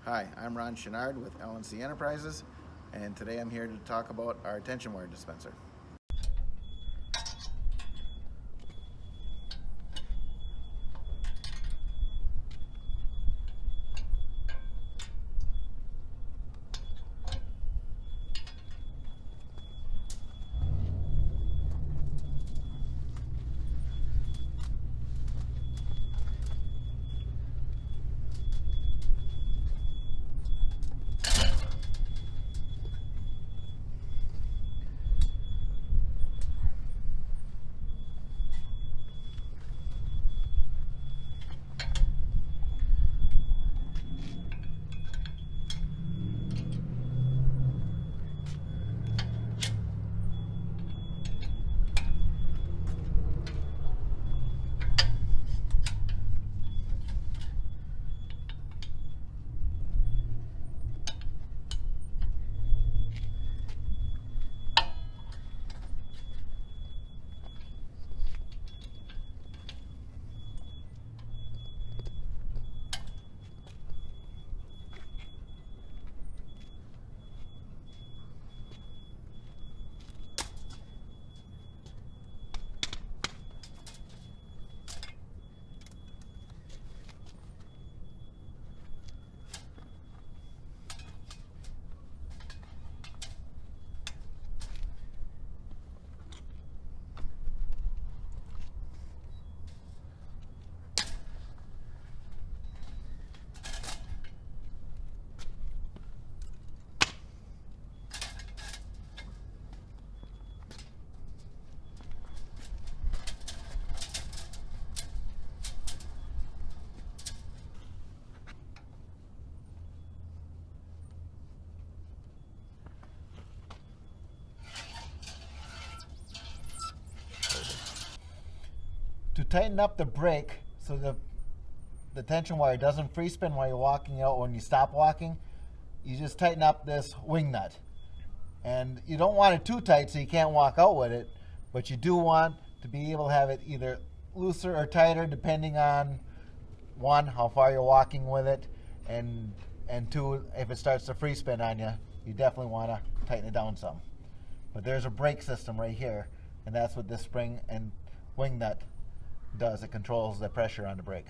Hi, I'm Ron Chenard with L&C Enterprises, and today I'm here to talk about our tension wire dispenser. To tighten up the brake so the tension wire doesn't free spin while you're walking out, when you stop walking, you just tighten up this wing nut. And you don't want it too tight so you can't walk out with it, but you do want to be able to have it either looser or tighter depending on, one, how far you're walking with it, and two, if it starts to free spin on you, you definitely want to tighten it down some. But there's a brake system right here, and that's what this spring and wing nut does. It controls the pressure on the brake.